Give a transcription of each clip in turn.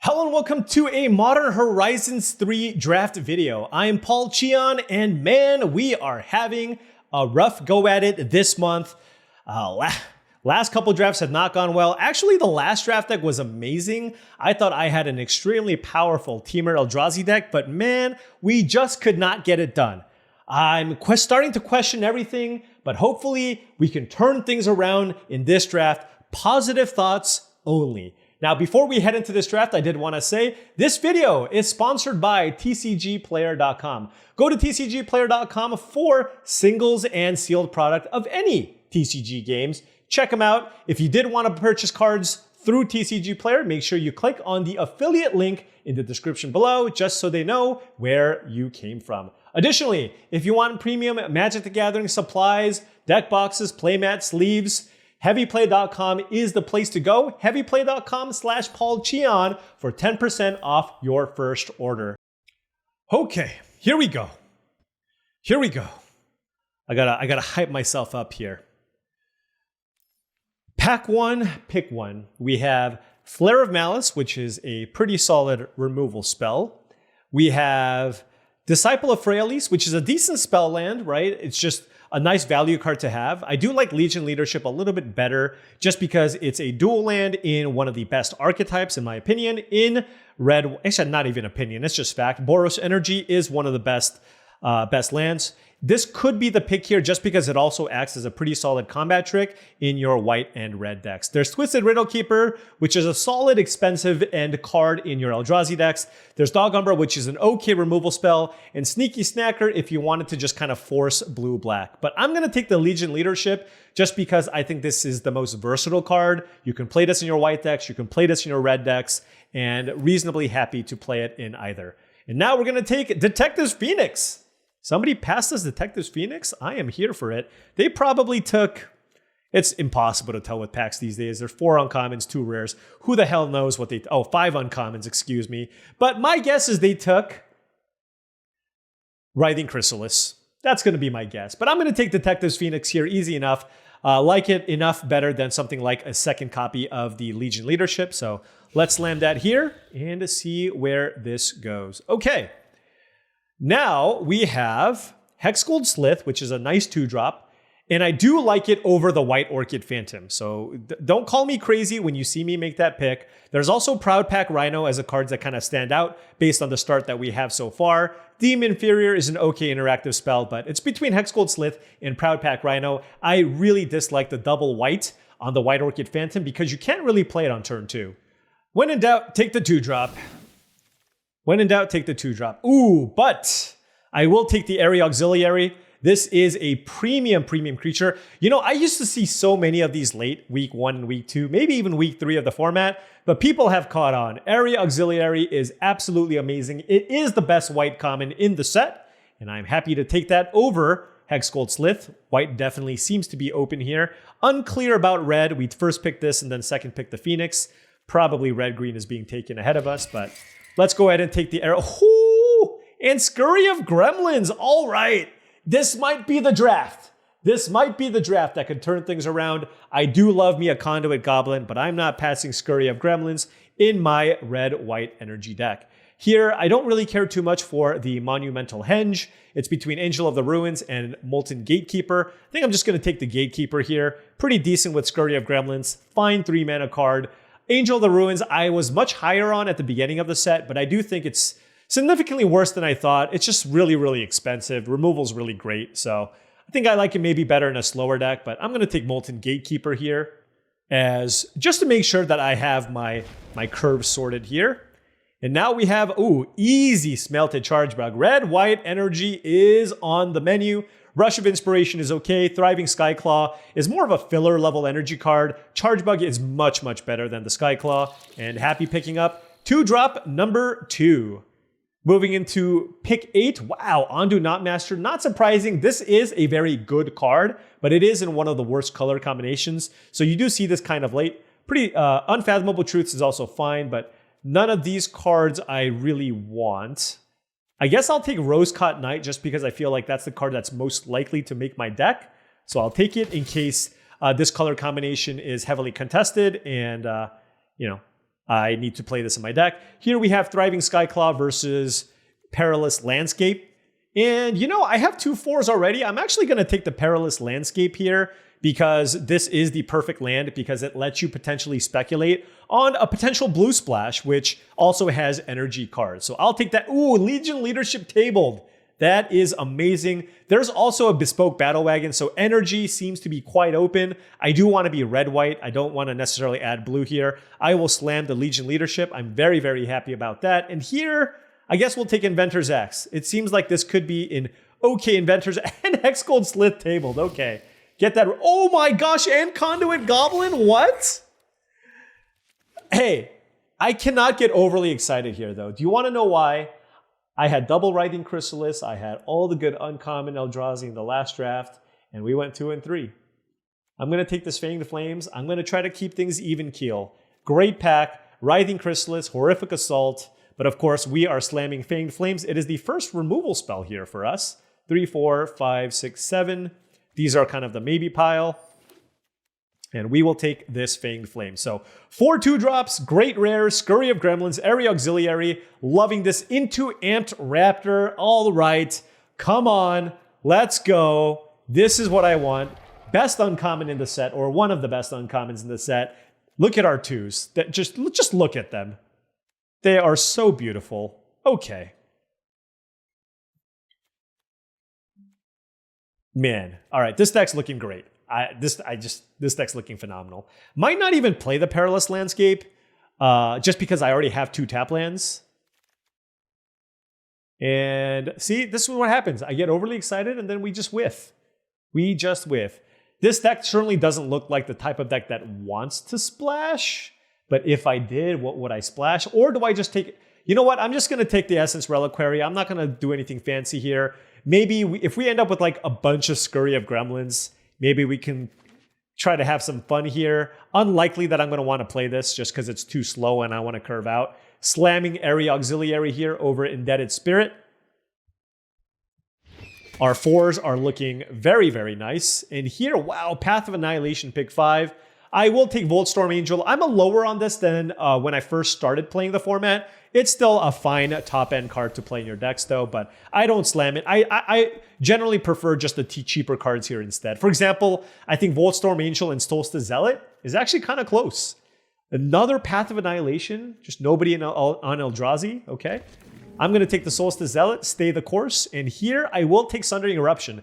Hello and welcome to a Modern Horizons 3 draft video. I am Paul Cheon, and man, we are having a rough go at it this month. Last couple drafts have not gone well. Actually, the last draft deck was amazing. I thought I had an extremely powerful Temur Eldrazi deck, but man, we just could not get it done. I'm starting to question everything, but hopefully we can turn things around in this draft. Positive thoughts only. Now, before we head into this draft, I did want to say this video is sponsored by tcgplayer.com. Go to tcgplayer.com for singles and sealed product of any TCG games. Check them out. If you did want to purchase cards through TCG Player, make sure you click on the affiliate link in the description below, just so they know where you came from. Additionally, if you want premium Magic the Gathering supplies, deck boxes, playmats, sleeves, heavyplay.com is the place to go. heavyplay.com/paulcheon for 10% off your first order. Okay, here we go. I gotta hype myself up here. Pack one, pick one. We have Flare of Malice, which is a pretty solid removal spell. We have Disciple of Fraelis, which is a decent spell land, right? It's just a nice value card to have. I do like Legion Leadership a little bit better just because it's a dual land in one of the best archetypes, in my opinion, in red. Actually, not even opinion, it's just fact. Boros Energy is one of the best lands. This could be the pick here just because it also acts as a pretty solid combat trick in your white and red decks. There's Twisted Riddle Keeper, which is a solid expensive end card in your Eldrazi decks. There's Dog Umbra, which is an okay removal spell, and Sneaky Snacker if you wanted to just kind of force blue-black. But I'm going to take the Legion Leadership just because I think this is the most versatile card. You can play this in your white decks, you can play this in your red decks, and reasonably happy to play it in either. And now we're going to take Detectives Phoenix. Somebody passed us Detectives Phoenix? I am here for it. They probably took... It's impossible to tell with packs these days. There's 4 uncommons, 2 rares. Who the hell knows what they... Oh, 5 uncommons, excuse me. But my guess is they took Writhing Chrysalis. That's going to be my guess. But I'm going to take Detectives Phoenix here, easy enough. Like it enough better than something like a second copy of the Legion Leadership. So let's slam that here and see where this goes. Okay. Now we have Hexgold Slith, which is a nice 2-drop, and I do like it over the White Orchid Phantom. So don't call me crazy when you see me make that pick. There's also Proud Pack Rhino as a card that kind of stand out based on the start that we have so far. Demon Inferior is an okay interactive spell, but it's between Hexgold Slith and Proud Pack Rhino. I really dislike the double white on the White Orchid Phantom because you can't really play it on turn 2. When in doubt, take the 2-drop. When in doubt, take the 2-drop. Ooh, but I will take the Area Auxiliary. This is a premium creature. You know, I used to see so many of these late week 1 and week 2, maybe even week 3 of the format, but people have caught on. Area Auxiliary is absolutely amazing. It is the best white common in the set, and I'm happy to take that over Hexgold Slith. White definitely seems to be open here. Unclear about red. We first picked this and then second picked the Phoenix. Probably red-green is being taken ahead of us, but let's go ahead and take the arrow. Ooh, and Scurry of Gremlins. All right. This might be the draft. This might be the draft that could turn things around. I do love me a Conduit Goblin, but I'm not passing Scurry of Gremlins in my red-white energy deck. Here, I don't really care too much for the Monumental Henge. It's between Angel of the Ruins and Molten Gatekeeper. I think I'm just going to take the Gatekeeper here. Pretty decent with Scurry of Gremlins. Fine 3-mana card. Angel of the Ruins, I was much higher on at the beginning of the set, but I do think it's significantly worse than I thought. It's just really expensive. Removal's really great, so I think I like it maybe better in a slower deck, but I'm going to take Molten Gatekeeper here as just to make sure that I have my curves sorted here. And now we have, easy Smelted Chargebug. Red-white energy is on the menu. Rush of Inspiration is okay. Thriving Skyclaw is more of a filler level energy card. Chargebug is much better than the Skyclaw. And happy picking up 2-drop number 2. Moving into pick 8. Wow, Ondu Knotmaster. Not surprising. This is a very good card, but it is in one of the worst color combinations. So you do see this kind of late. Pretty Unfathomable Truths is also fine, but none of these cards I really want. I guess I'll take Rose-Caught Knight just because I feel like that's the card that's most likely to make my deck. So I'll take it in case this color combination is heavily contested and, I need to play this in my deck. Here we have Thriving Skyclaw versus Perilous Landscape. And you know, I have 2 4s already. I'm actually going to take the Perilous Landscape here because this is the perfect land because it lets you potentially speculate on a potential blue splash, which also has energy cards. So I'll take that. Ooh, Legion Leadership tabled. That is amazing. There's also a bespoke battle wagon, so energy seems to be quite open. I do want to be red-white. I don't want to necessarily add blue here. I will slam the Legion Leadership. I'm very, very happy about that. And here, I guess we'll take Inventor's X. It seems like this could be in okay Inventor's and Hexgold Slith tabled. Okay, get that. Oh my gosh, and Conduit Goblin? What? Hey, I cannot get overly excited here, though. Do you want to know why? I had double Writhing Chrysalis. I had all the good uncommon Eldrazi in the last draft, and we went 2 and 3. I'm going to take this Fanged Flames. I'm going to try to keep things even keel. Great pack, Writhing Chrysalis, Horrific Assault, but of course we are slamming Fanged Flames. It is the first removal spell here for us. 3, 4, 5, 6, 7. These are kind of the maybe pile. And we will take this Fanged Flame. So 4 2-drops, great rares, Scurry of Gremlins, Area Auxiliary, loving this into Amped Raptor. All right, come on, let's go. This is what I want. Best uncommon in the set, or one of the best uncommons in the set. Look at our 2s. That just look at them. They are so beautiful. Okay. Man, all right, this deck's looking great. This deck's looking phenomenal. Might not even play the Perilous Landscape, just because I already have 2 tap lands. And see, this is what happens. I get overly excited and then we just whiff. We just whiff. This deck certainly doesn't look like the type of deck that wants to splash. But if I did, what would I splash? Or do I just take it? You know what? I'm just going to take the Essence Reliquary. I'm not going to do anything fancy here. Maybe if we end up with like a bunch of Scurry of Gremlins, maybe we can try to have some fun here. Unlikely that I'm going to want to play this just because it's too slow and I want to curve out. Slamming Area Auxiliary here over Indebted Spirit. Our 4s are looking very, very nice. And here, wow, Path of Annihilation, pick 5. I will take Voltstorm Angel. I'm a lower on this than when I first started playing the format. It's still a fine top-end card to play in your decks, though, but I don't slam it. I generally prefer just the cheaper cards here instead. For example, I think Voltstorm Angel and Solstice Zealot is actually kind of close. Another Path of Annihilation, just nobody on Eldrazi, okay? I'm going to take the Solstice Zealot, stay the course, and here I will take Sundering Eruption.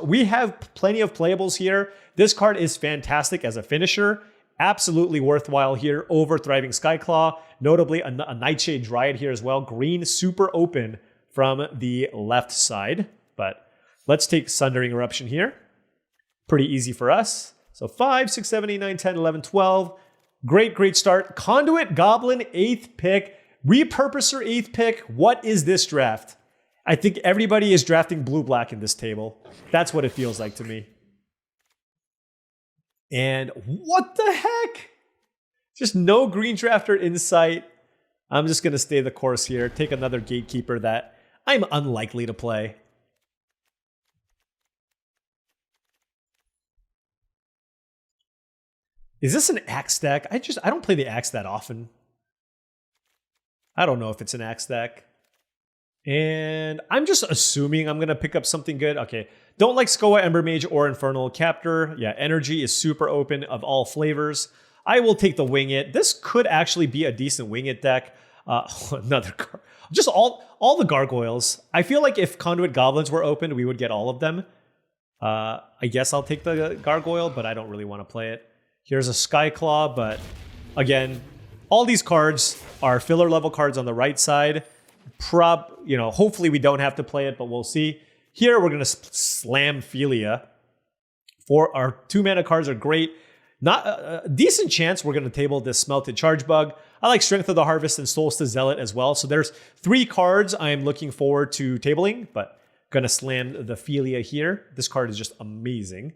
We have plenty of playables here. This card is fantastic as a finisher. Absolutely worthwhile here over Thriving Skyclaw. Notably, a Nightshade Dryad here as well. Green, super open from the left side. But let's take Sundering Eruption here. Pretty easy for us. So 5, 6, 7, 8, 9, 10, 11, 12. Great start. Conduit Goblin, 8th pick. Repurposer, 8th pick. What is this draft? I think everybody is drafting blue-black in this table. That's what it feels like to me. And what the heck? Just no green drafter in sight. I'm just going to stay the course here. Take another Gatekeeper that I'm unlikely to play. Is this an Axe deck? I don't play the Axe that often. I don't know if it's an Axe deck. And I'm just assuming I'm going to pick up something good. Okay, don't like Skoa, Embermage, or Infernal Captor. Yeah, energy is super open of all flavors. I will take the Wing It. This could actually be a decent Wing It deck. Another card. Just all the Gargoyles. I feel like if Conduit Goblins were opened, we would get all of them. I guess I'll take the Gargoyle, but I don't really want to play it. Here's a Skyclaw, but again, all these cards are filler level cards on the right side. Hopefully we don't have to play it, but we'll see. Here we're going to slam Philia. For our 2-mana cards are great. Not a decent chance we're going to table this Smelted Chargebug. I like Strength of the Harvest and Solstice Zealot as well. So there's 3 cards I'm looking forward to tabling, but going to slam the Philia here. This card is just amazing.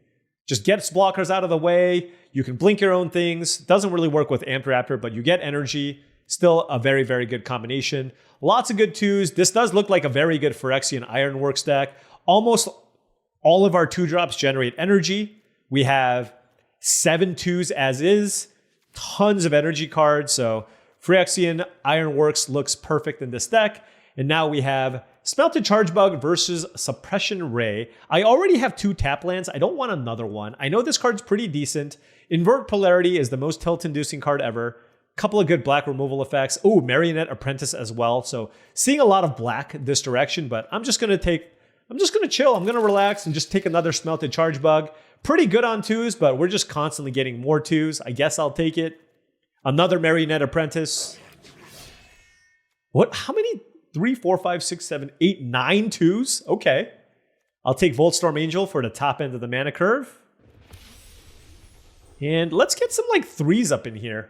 Just gets blockers out of the way. You can blink your own things. Doesn't really work with Amped Raptor, but you get energy. Still a very, very good combination. Lots of good 2s. This does look like a very good Phyrexian Ironworks deck. Almost all of our 2-drops generate energy. We have 7 2s as is. Tons of energy cards. So Phyrexian Ironworks looks perfect in this deck. And now we have Smelted Chargebug versus Suppression Ray. I already have 2 tap lands. I don't want another one. I know this card's pretty decent. Invert Polarity is the most tilt-inducing card ever. Couple of good black removal effects. Oh, Marionette Apprentice as well. So seeing a lot of black this direction, but I'm just going to chill. I'm going to relax and just take another Smelted Chargebug. Pretty good on 2s, but we're just constantly getting more 2s. I guess I'll take it. Another Marionette Apprentice. What? How many? 3, 4, 5, 6, 7, 8, 9 2s? Okay. I'll take Voltstorm Angel for the top end of the mana curve. And let's get some like 3s up in here.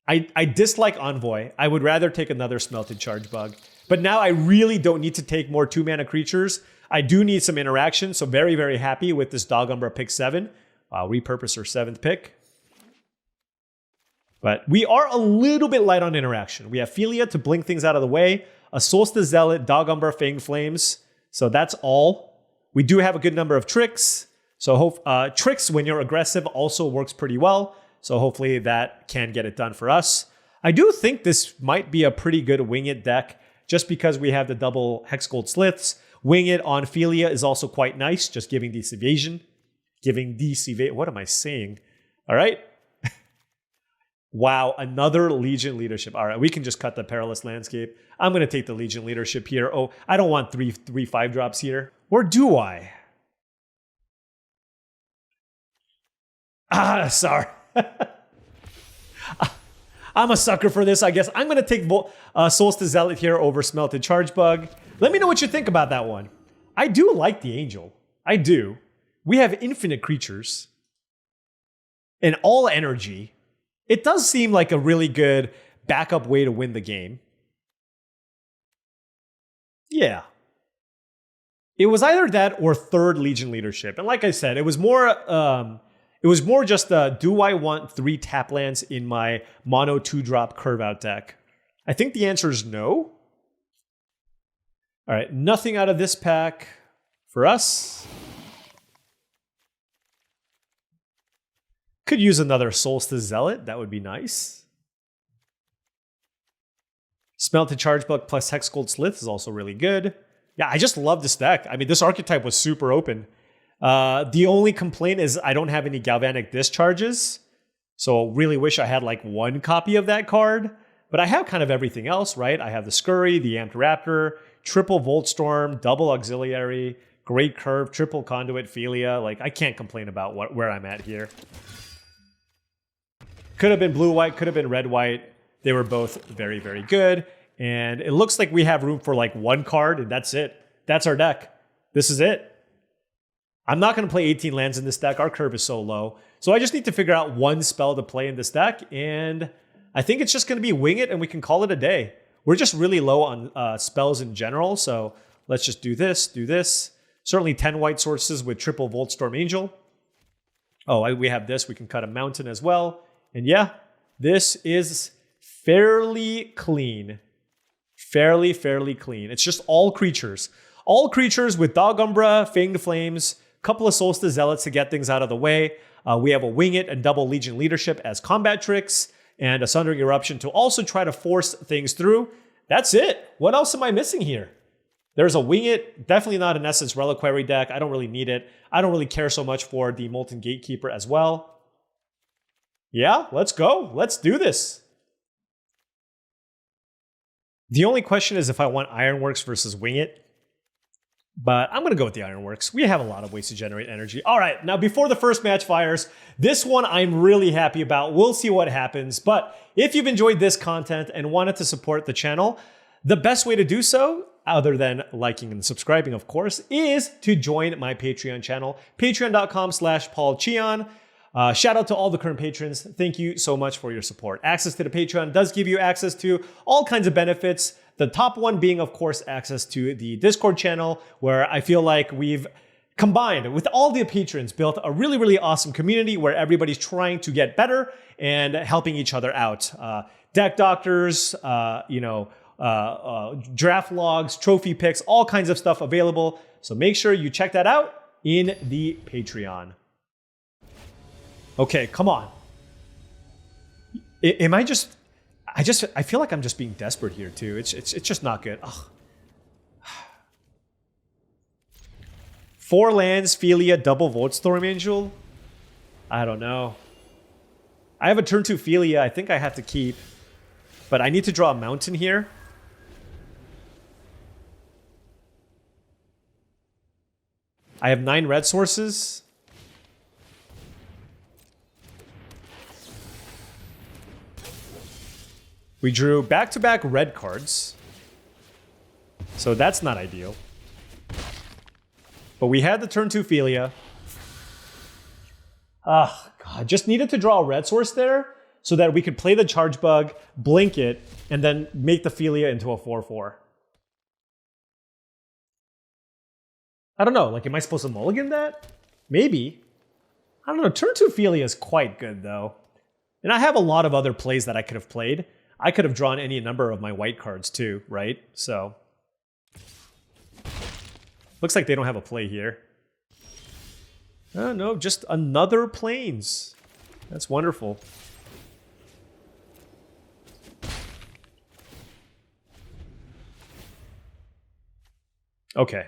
I dislike Envoy. I would rather take another Smelted Chargebug. But now I really don't need to take more 2-mana creatures. I do need some interaction, so very, very happy with this Dogumbra pick 7. I'll repurpose her 7th pick. But we are a little bit light on interaction. We have Philia to blink things out of the way, a Solstice Zealot, Dogumbra, Fang Flames. So that's all. We do have a good number of tricks. So tricks when you're aggressive also works pretty well. So hopefully that can get it done for us. I do think this might be a pretty good Wing It deck just because we have the double Hex Gold Sliths. Wing It on Philia is also quite nice, just giving this evasion. What am I saying? All right. Wow, another Legion leadership. All right, we can just cut the Perilous Landscape. I'm going to take the Legion leadership here. Oh, I don't want 3 5-drops here. Or do I? Sorry. I'm a sucker for this, I guess. I'm going to take Solstice Zealot here over Smelted Chargebug. Let me know what you think about that one. I do like the Angel. I do. We have infinite creatures and all energy. It does seem like a really good backup way to win the game. Yeah. It was either that or 3rd Legion leadership. And like I said, it was more just do I want 3 tap lands in my mono 2-drop curve out deck? I think the answer is no. All right, nothing out of this pack for us. Could use another Solstice Zealot. That would be nice. Smelted Chargebug plus Hex Gold Slith is also really good. Yeah, I just love this deck. I mean, this archetype was super open. The only complaint is I don't have any Galvanic Discharges. So really wish I had like 1 copy of that card. But I have kind of everything else, right? I have the Scurry, the Amped Raptor, triple Voltstorm, double Auxiliary, Great Curve, triple Conduit, Philia. Like, I can't complain about where I'm at here. Could have been blue-white, could have been red-white. They were both very, very good. And it looks like we have room for like 1 card, and that's it. That's our deck. This is it. I'm not going to play 18 lands in this deck. Our curve is so low. So I just need to figure out 1 spell to play in this deck. And I think it's just going to be Wing It, and we can call it a day. We're just really low on spells in general. So let's just do this, do this. Certainly 10 white sources with triple Voltstorm Angel. Oh, we have this. We can cut a mountain as well. And yeah, this is fairly clean. Fairly clean. It's just all creatures. All creatures with Dogumbra, Fanged Flames, couple of Solstice Zealots to get things out of the way. We have a Wing It and double Legion leadership as combat tricks, and a Sundering Eruption to also try to force things through. That's it. What else am I missing here? There's a Wing It, definitely not an Essence Reliquary deck. I don't really need it. I don't really care so much for the Molten Gatekeeper as well. Yeah, let's go. Let's do this. The only question is if I want Ironworks versus Wing It. But I'm going to go with the Ironworks. We have a lot of ways to generate energy. All right, now before the first match fires, this one I'm really happy about. We'll see what happens. But if you've enjoyed this content and wanted to support the channel, the best way to do so, other than liking and subscribing, of course, is to join my Patreon channel, patreon.com/paulcheon. Shout out to all the current patrons. Thank you so much for your support. Access to the Patreon does give you access to all kinds of benefits. The top one being, of course, access to the Discord channel, where I feel like we've combined with all the patrons, built a really, really awesome community where everybody's trying to get better and helping each other out. Deck doctors, draft logs, trophy picks, all kinds of stuff available. So make sure you check that out in the Patreon. Okay, come on. Am I just... I feel like I'm just being desperate here too. It's just not good. Ugh. 4 lands, Philia, double Voltstorm Angel. I don't know. I have a turn 2 Philia. I think I have to keep, but I need to draw a mountain here. I have 9 red sources. We drew back-to-back red cards. So that's not ideal. But we had the turn 2 Philia. Ah, God. Just needed to draw a red source there so that we could play the Charge Bug, blink it, and then make the Philia into a 4/4. I don't know. Like, am I supposed to mulligan that? Maybe. I don't know. Turn 2 Philia is quite good, though. And I have a lot of other plays that I could have played. I could have drawn any number of my white cards, too, right? So looks like they don't have a play here. Oh, no, just another plains. That's wonderful. Okay.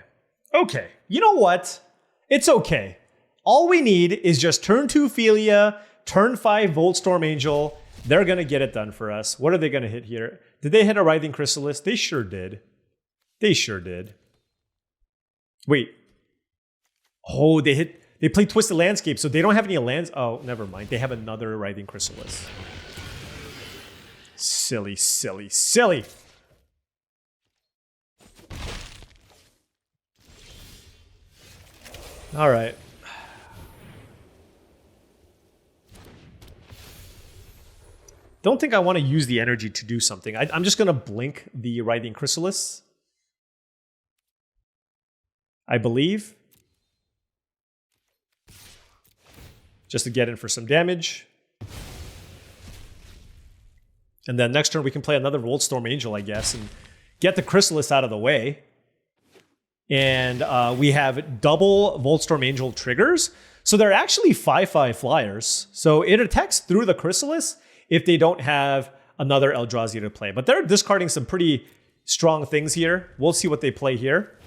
Okay. You know what? It's okay. All we need is just turn 2 Philia, turn 5 Voltstorm Angel. They're going to get it done for us. What are they going to hit here? Did they hit a Writhing Chrysalis? They sure did. They sure did. Wait. Oh, they played Twisted Landscape, so they don't have any lands. Oh, never mind. They have another Writhing Chrysalis. Silly, silly, silly. All right. Don't think I want to use the energy to do something. I'm just going to blink the Writhing Chrysalis. I believe. Just to get in for some damage. And then next turn we can play another Voltstorm Angel, I guess, and get the Chrysalis out of the way. And we have double Voltstorm Angel triggers. So they're actually 5/5 flyers. So it attacks through the Chrysalis if they don't have another Eldrazi to play. But they're discarding some pretty strong things here. We'll see what they play here.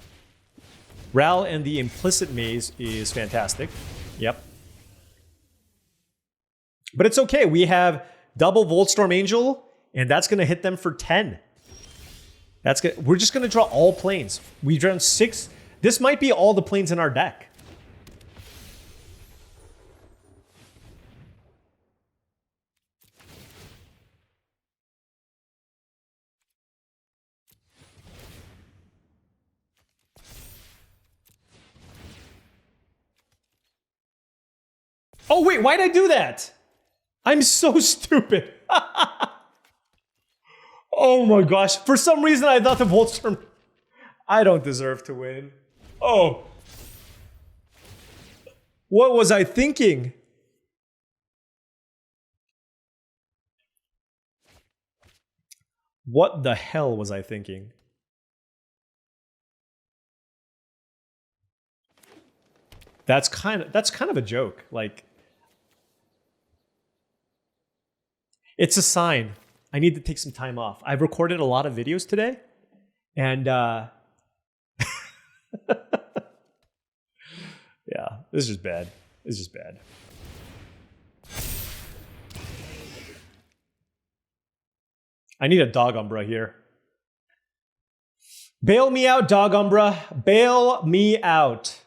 Ral and the Implicit Maze is fantastic. Yep. But it's okay. We have double Voltstorm Angel, and that's going to hit them for 10. That's good. We're just going to draw all planes. We drawn 6. This might be all the planes in our deck. Oh, wait, why'd I do that? I'm so stupid. Oh my gosh. For some reason, I thought the Voltstorm... I don't deserve to win. Oh. What was I thinking? What the hell was I thinking? That's kind of a joke. Like, it's a sign. I need to take some time off. I've recorded a lot of videos today, and yeah, this is just bad. It's just bad. I need a Dog Umbra here. Bail me out, Dog Umbra. Bail me out.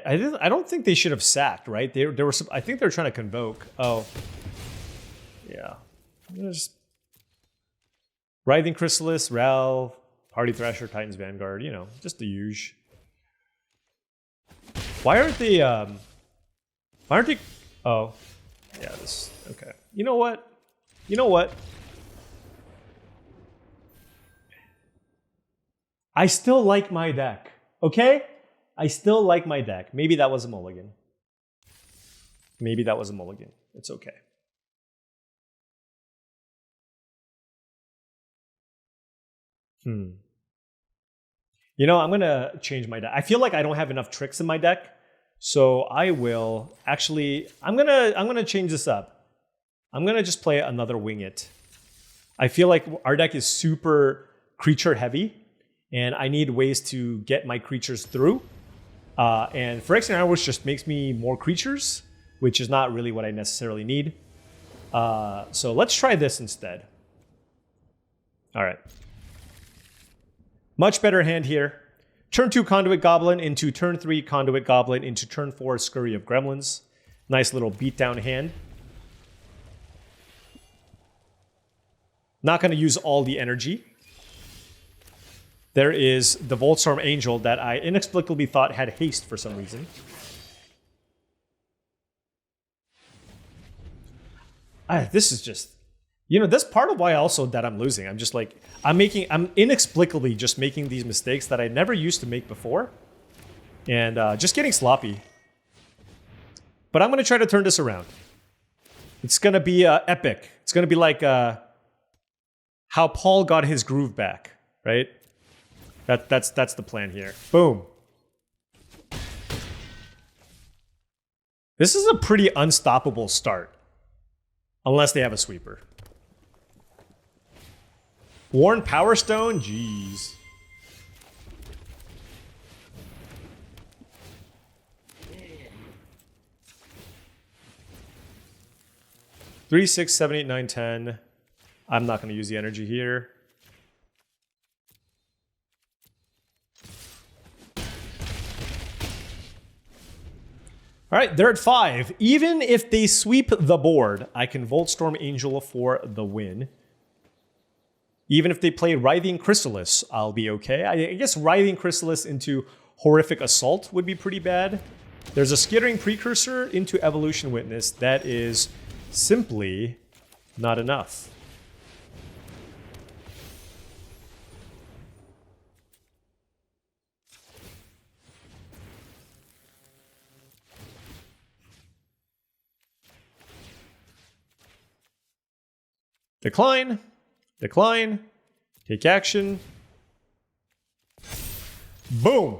I don't think they should have sacked, right? There were some. I think they were trying to convoke. Oh, yeah. Just Writhing Chrysalis, Ral, Party Thrasher, Titan's Vanguard. You know, just the usual. Why aren't they? Why aren't they? Oh, yeah. This okay. You know what? You know what? I still like my deck. Okay. I still like my deck. Maybe that was a mulligan. Maybe that was a mulligan. It's okay. You know, I'm going to change my deck. I feel like I don't have enough tricks in my deck. So I will actually, I'm gonna change this up. I'm gonna just play another Wing It. I feel like our deck is super creature heavy, and I need ways to get my creatures through. And Phyrexian Ironworks just makes me more creatures, which is not really what I necessarily need. So let's try this instead. All right. Much better hand here. Turn 2 Conduit Goblin into turn 3 Conduit Goblin into turn 4 Scurry of Gremlins. Nice little beatdown hand. Not going to use all the energy. There is the Voltstorm Angel that I inexplicably thought had haste for some reason. This is just... You know, that's part of why also that I'm losing. I'm just like, I'm inexplicably just making these mistakes that I never used to make before. And just getting sloppy. But I'm going to try to turn this around. It's going to be epic. It's going to be like how Paul got his groove back, right? That's the plan here. Boom. This is a pretty unstoppable start. Unless they have a sweeper. Worn Power Stone? Jeez. Three, 6, 7, 8, 9, 10. I'm not going to use the energy here. All right, they're at 5. Even if they sweep the board, I can Voltstorm Angel for the win. Even if they play Writhing Chrysalis, I'll be okay. I guess Writhing Chrysalis into Horrific Assault would be pretty bad. There's a Skittering Precursor into Evolution Witness. That is simply not enough. Decline. Decline. Take action. Boom.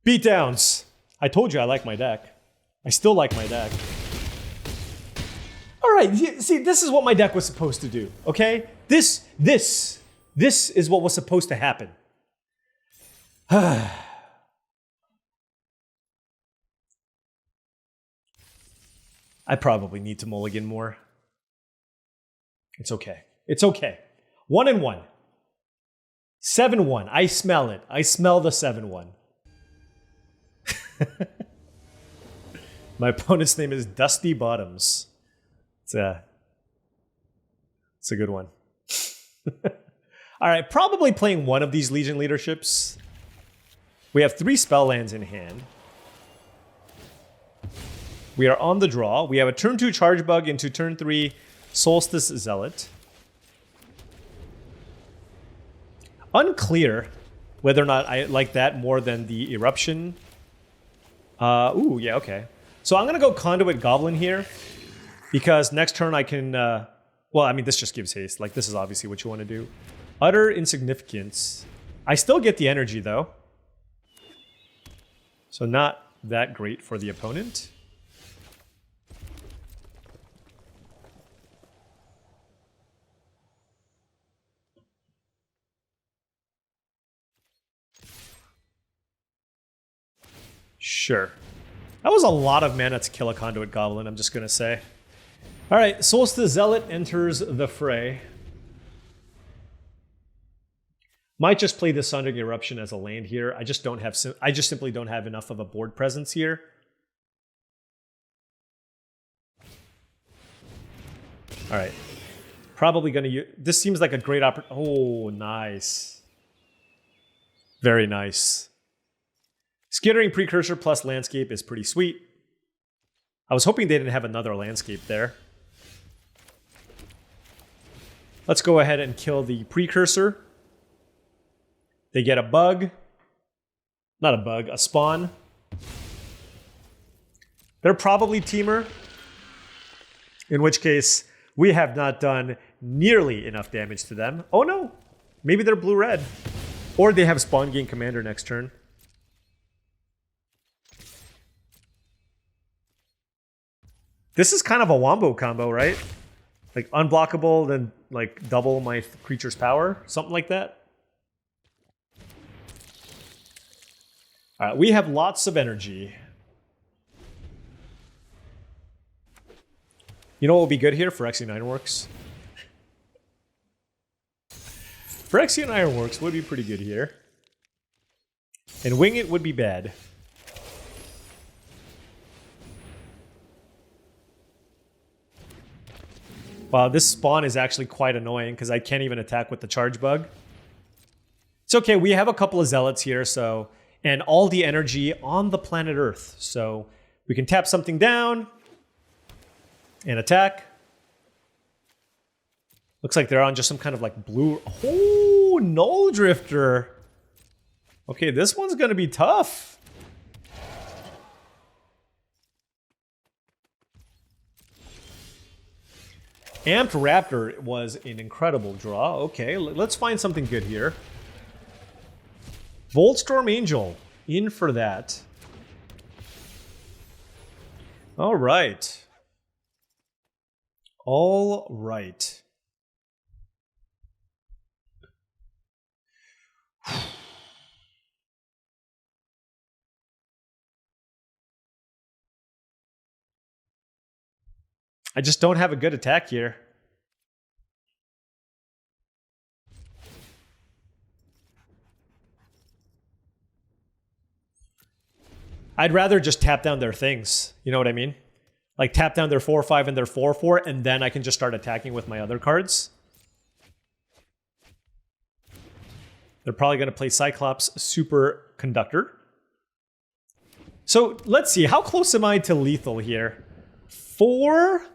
Beatdowns. I told you I like my deck. I still like my deck. All right, see, this is what my deck was supposed to do, okay? This is what was supposed to happen. I probably need to mulligan more. It's okay. It's okay. 1-1. 7-1. I smell it. I smell the 7-1. My opponent's name is Dusty Bottoms. It's a good one. All right, probably playing one of these Legion leaderships. We have 3 spell lands in hand. We are on the draw. We have a turn 2 Charge Bug into turn 3 Solstice Zealot. Unclear whether or not I like that more than the Eruption. Ooh, yeah, okay. So I'm going to go Conduit Goblin here. Because next turn I can... well, I mean, this just gives haste. Like, this is obviously what you want to do. Utter Insignificance. I still get the energy, though. So not that great for the opponent. Sure. That was a lot of mana to kill a Conduit Goblin, I'm just going to say. All right, Solstice Zealot enters the fray. Might just play the Sundering Eruption as a land here. I just simply don't have enough of a board presence here. All right. Probably going to use... This seems like a great opportunity. Oh, nice. Very nice. Skittering Precursor plus Landscape is pretty sweet. I was hoping they didn't have another Landscape there. Let's go ahead and kill the Precursor. They get a bug. Not a bug, a spawn. They're probably Teamer. In which case, we have not done nearly enough damage to them. Oh no, maybe they're blue-red. Or they have spawn gain commander next turn. This is kind of a wombo combo, right? Like unblockable, then like double my creature's power, something like that. All right, we have lots of energy. You know what would be good here? Phyrexian Ironworks. Phyrexian Ironworks would be pretty good here. And Wing It would be bad. Wow, this spawn is actually quite annoying because I can't even attack with the charge bug. It's okay, we have a couple of zealots here, so and all the energy on the planet Earth. So we can tap something down and attack. Looks like they're on just some kind of like blue. Oh, Null Drifter. Okay, this one's gonna be tough. Amped Raptor was an incredible draw. Okay, let's find something good here. Voltstorm Angel, in for that. All right. All right. I just don't have a good attack here. I'd rather just tap down their things. You know what I mean? Like tap down their 4/5 and their 4/4, and then I can just start attacking with my other cards. They're probably going to play Cyclops Superconductor. So let's see. How close am I to lethal here? 4?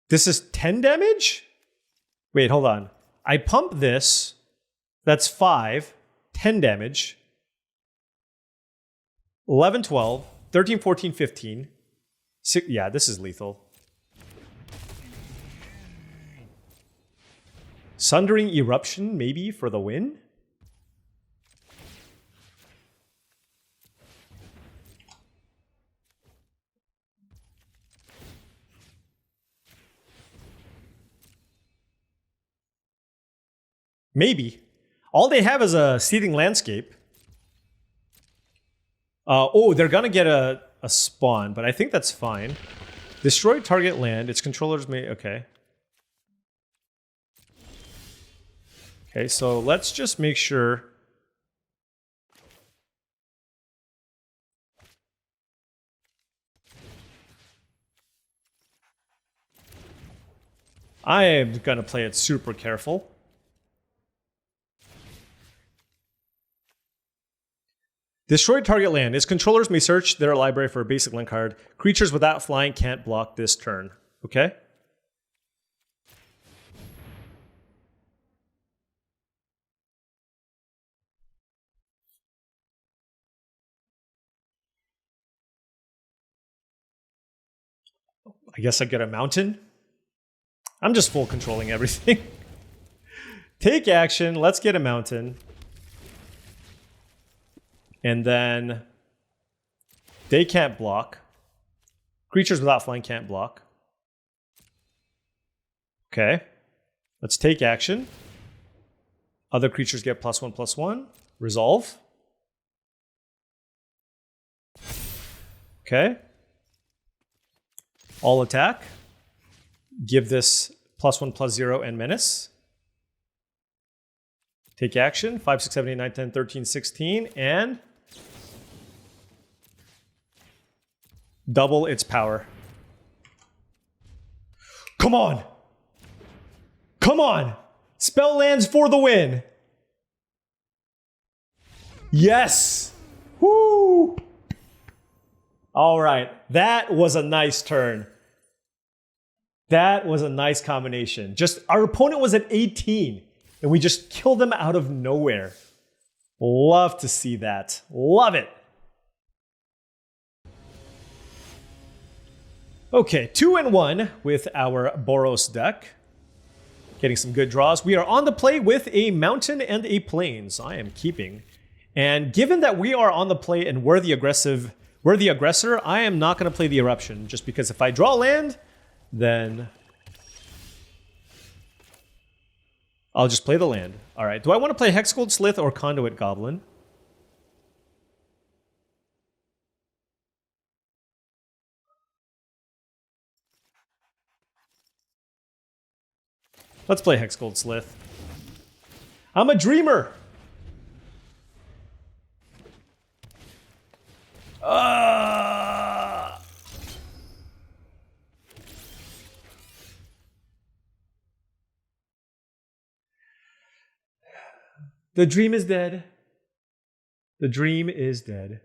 This is 10 damage? Wait, hold on. I pump this. That's 5. 10 damage. 11, 12, 13, 14, 15. Yeah, this is lethal. Sundering Eruption, maybe, for the win? Maybe. All they have is a Seething Landscape. Oh, they're gonna get a spawn, but I think that's fine. Destroy target land. Its controllers may... Okay. Okay, so let's just make sure... I am gonna play it super careful. Destroy target land. Its controllers may search their library for a basic land card. Creatures without flying can't block this turn. Okay? I guess I get a mountain. I'm just full controlling everything. Take action. Let's get a mountain. And then they can't block. Creatures without flying can't block. Okay. Let's take action. Other creatures get +1/+1. Resolve. Okay. All attack. Give this +1/+0 and menace. Take action. 5, 6, 7, 8, 9, 10, 13, 16. And double its power. Come on. Come on. Spell lands for the win. Yes. Woo. All right. That was a nice turn. That was a nice combination. Just our opponent was at 18 and we just killed them out of nowhere. Love to see that. Love it. Okay, 2-1 with our Boros deck. Getting some good draws. We are on the play with a mountain and a plain, so I am keeping. And given that we are on the play and we're the aggressor, I am not going to play the eruption, just because if I draw land, then I'll just play the land. All right, do I want to play Hexgold Slith or Conduit Goblin? Let's play Hexgold Slith. I'm a dreamer. The dream is dead. The dream is dead.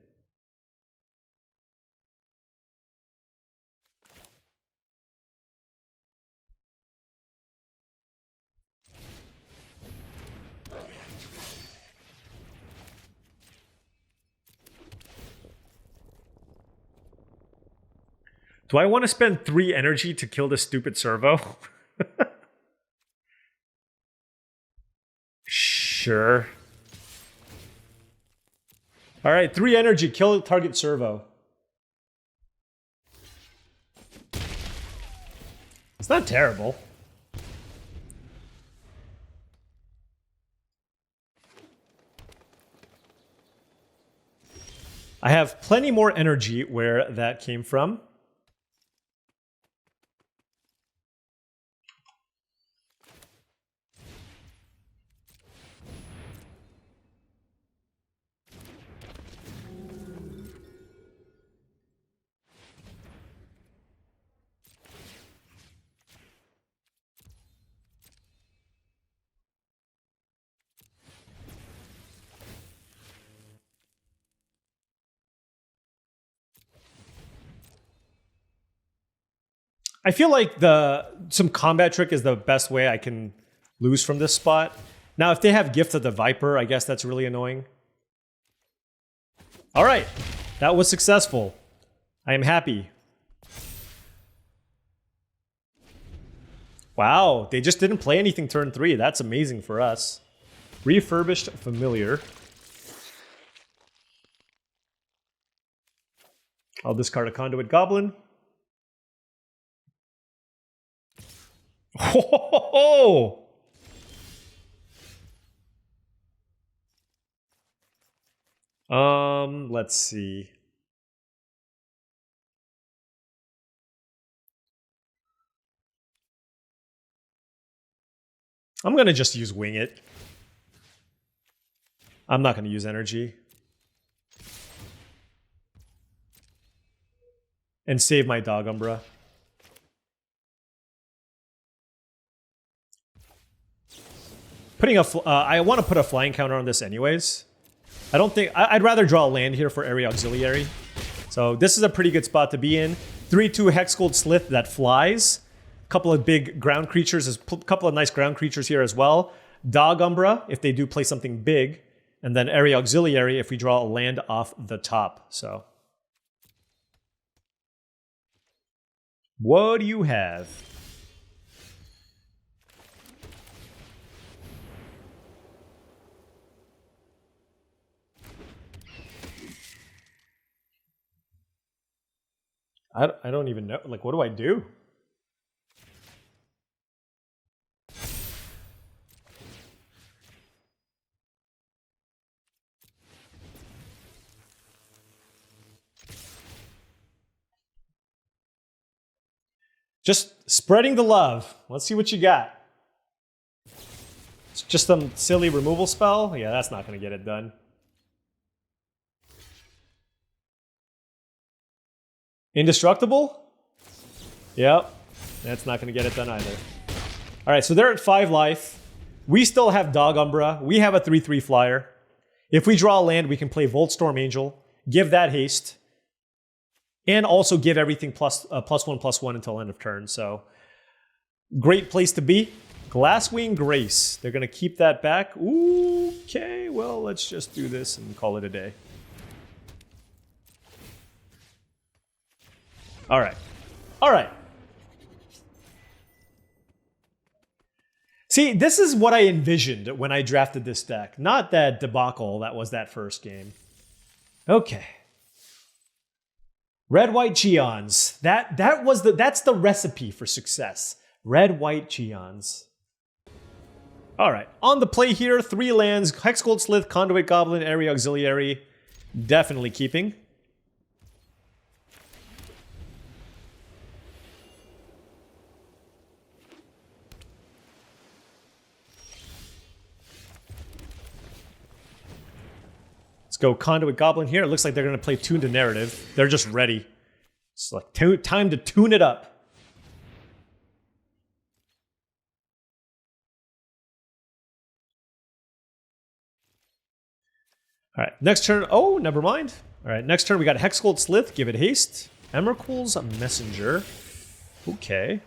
Do I want to spend 3 energy to kill this stupid servo? Sure. All right, 3 energy, kill target servo. It's not terrible. I have plenty more energy where that came from. I feel like some combat trick is the best way I can lose from this spot. Now, if they have Gift of the Viper, I guess that's really annoying. All right, that was successful. I am happy. Wow, they just didn't play anything turn 3. That's amazing for us. Refurbished Familiar. I'll discard a Conduit Goblin. Oh! Let's see. I'm gonna just use Wing It. I'm not gonna use energy. And save my Dog Umbra. I want to put a flying counter on this anyways. I don't think... I'd rather draw a land here for Area Auxiliary. So this is a pretty good spot to be in. 3/2 Hexgold Slith that flies. A couple of big ground creatures. There's a couple of nice ground creatures here as well. Dog Umbra, if they do play something big. And then Area Auxiliary if we draw a land off the top. So... what do you have? I don't even know. Like, what do I do? Just spreading the love. Let's see what you got. It's just some silly removal spell? Yeah, that's not going to get it done. Indestructible? Yep. That's not going to get it done either. All right, so they're at 5 life. We still have Dog Umbra. We have a 3/3 flyer. If we draw a land, we can play Voltstorm Angel, give that haste, and also give everything +1/+1 until end of turn. So, great place to be. Glasswing Grace. They're going to keep that back. Ooh, okay, well, let's just do this and call it a day. All right. All right. See, this is what I envisioned when I drafted this deck. Not that debacle that was that first game. Okay. Red-white Cheons. That's the recipe for success. Red-white Cheons. All right. On the play here, 3 lands, Hexgold Slith, Conduit Goblin, Area Auxiliary. Definitely keeping. Let's go Conduit Goblin here. It looks like they're going to play Tune to Narrative. They're just ready. It's like time to tune it up. All right, next turn. Oh, never mind. All right, next turn we got Hexgold Slith. Give it haste. Emrakul's Messenger. Okay.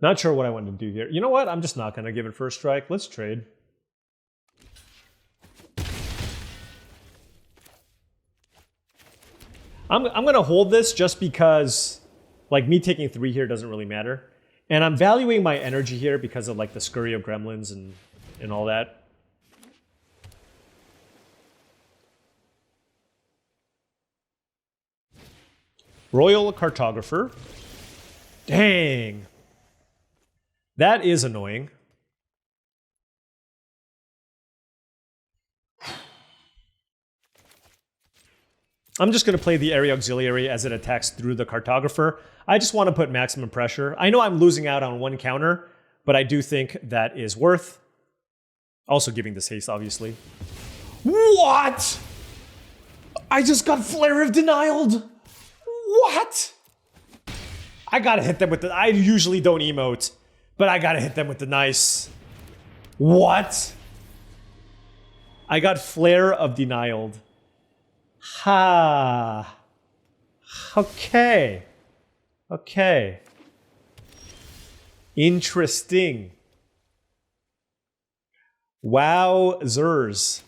Not sure what I want to do here. You know what? I'm just not going to give it first strike. Let's trade. I'm going to hold this just because, like, me taking 3 here doesn't really matter. And I'm valuing my energy here because of, like, the scurry of gremlins and all that. Royal Cartographer. Dang. That is annoying. I'm just going to play the Area Auxiliary as it attacks through the Cartographer. I just want to put maximum pressure. I know I'm losing out on 1 counter, but I do think that is worth. Also giving this haste, obviously. What? I just got Flare of Denialed. What? I gotta hit them with the... I usually don't emote, but I gotta hit them with the nice. What? I got Flare of Denialed. Ha. Okay. Okay. Interesting. Wowzers.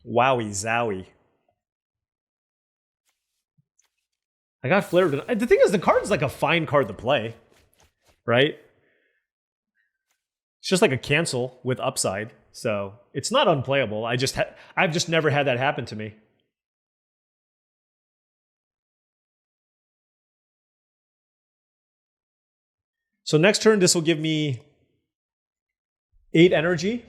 Wowie zowie. I got flared. The thing is, the card's like a fine card to play, right? It's just like a cancel with upside, so it's not unplayable. I've just never had that happen to me. So next turn, this will give me 8 energy.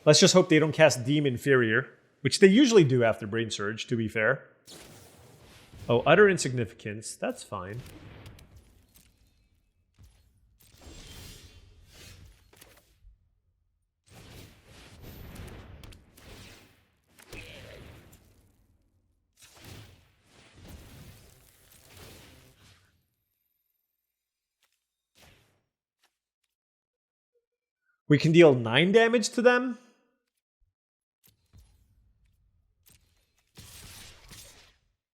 Let's just hope they don't cast Deem Inferior, which they usually do after Brain Surge, to be fair. Oh, Utter Insignificance. That's fine. We can deal 9 damage to them.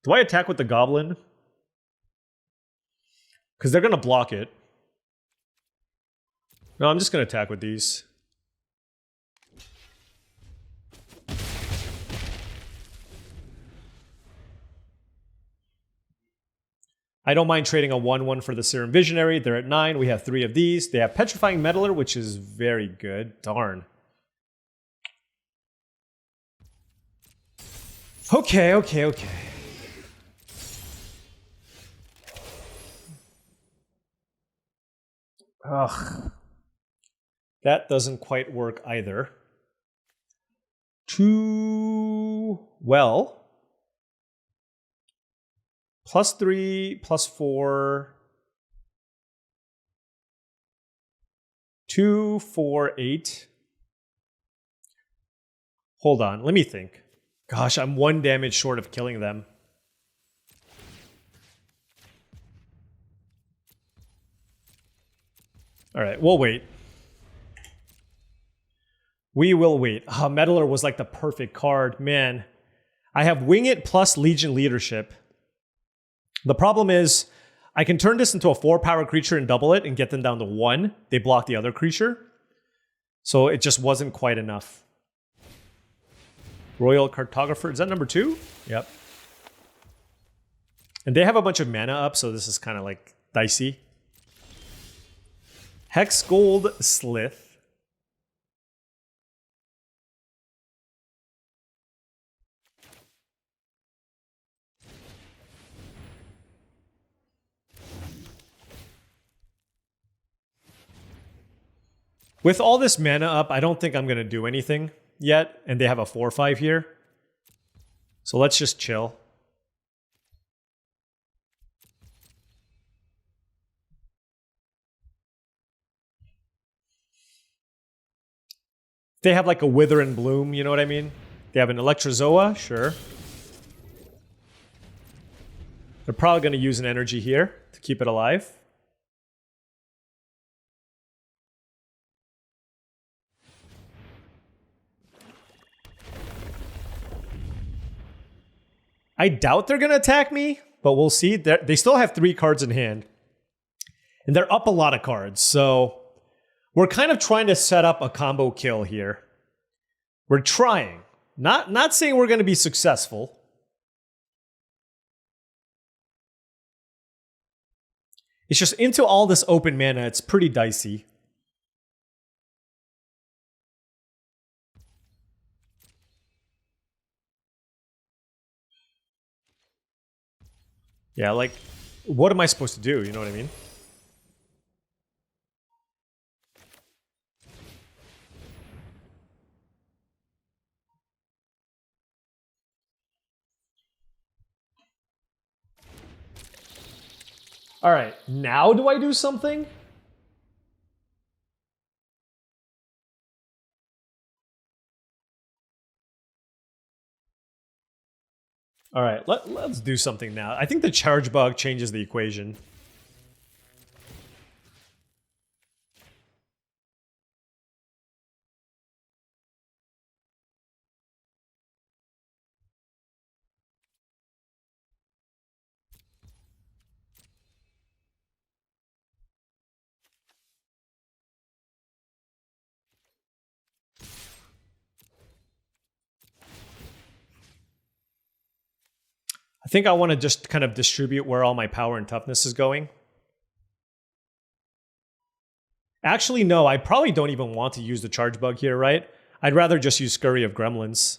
Do I attack with the Goblin? Because they're going to block it. No, I'm just going to attack with these. I don't mind trading a 1/1 for the Serum Visionary. They're at 9. We have 3 of these. They have Petrifying Meddler, which is very good. Darn. Okay. Ugh. That doesn't quite work either. Well. +3, +4. 2, 4, 8. Hold on, let me think. Gosh, I'm 1 damage short of killing them. All right, we'll wait. We will wait. Oh, Meddler was like the perfect card. Man, I have Wing It plus Legion Leadership. The problem is, I can turn this into a 4-power creature and double it and get them down to 1. They block the other creature. So it just wasn't quite enough. Royal Cartographer, is that number 2? Yep. And they have a bunch of mana up, so this is kind of like dicey. Hex Gold Slith. With all this mana up, I don't think I'm going to do anything yet, and they have a 4/5 here. So let's just chill. They have like a Wither and Bloom, you know what I mean? They have an Electrozoa, sure. They're probably going to use an energy here to keep it alive. I doubt they're going to attack me, but we'll see. They still have 3 cards in hand. And they're up a lot of cards, so we're kind of trying to set up a combo kill here. We're trying. Not saying we're going to be successful. It's just into all this open mana, it's pretty dicey. Yeah, like, what am I supposed to do? You know what I mean? All right, now do I do something? All right, let's do something now. I think the charge bug changes the equation. I think I want to just kind of distribute where all my power and toughness is going. Actually, no, I probably don't even want to use the charge bug here, right? I'd rather just use Scurry of Gremlins.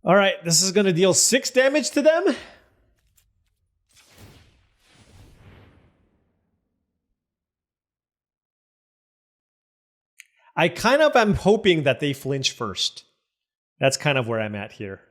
All right, this is going to deal 6 damage to them. I kind of am hoping that they flinch first. That's kind of where I'm at here.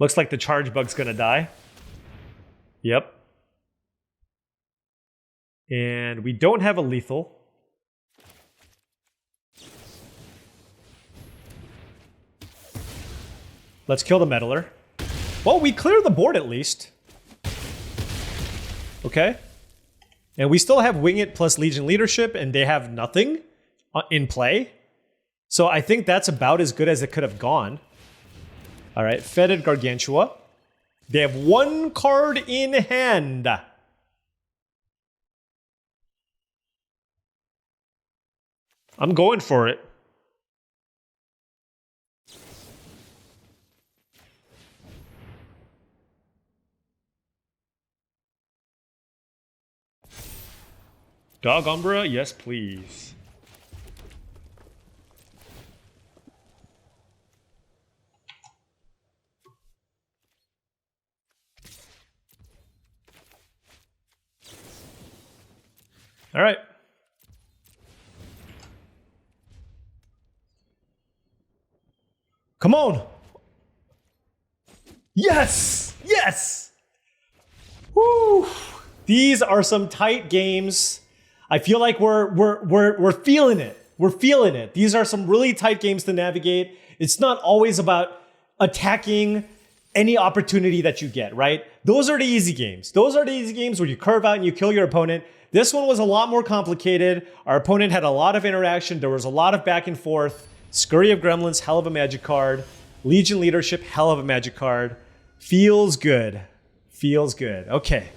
Looks like the charge bug's gonna die. Yep. And we don't have a lethal. Let's kill the meddler. Well, we clear the board at least. Okay. And we still have Wing It plus Legion Leadership, and they have nothing in play. So I think that's about as good as it could have gone. All right, Fetid Gargantua. They have 1 card in hand. I'm going for it. Dog Umbra, yes please. All right. Come on. Yes. Yes. Woo. These are some tight games. I feel like we're feeling it. We're feeling it. These are some really tight games to navigate. It's not always about attacking any opportunity that you get, right? Those are the easy games. Those are the easy games where you curve out and you kill your opponent. This one was a lot more complicated. Our opponent had a lot of interaction. There was a lot of back and forth. Scurry of Gremlins, hell of a magic card. Legion Leadership, hell of a magic card. Feels good. Feels good. Okay.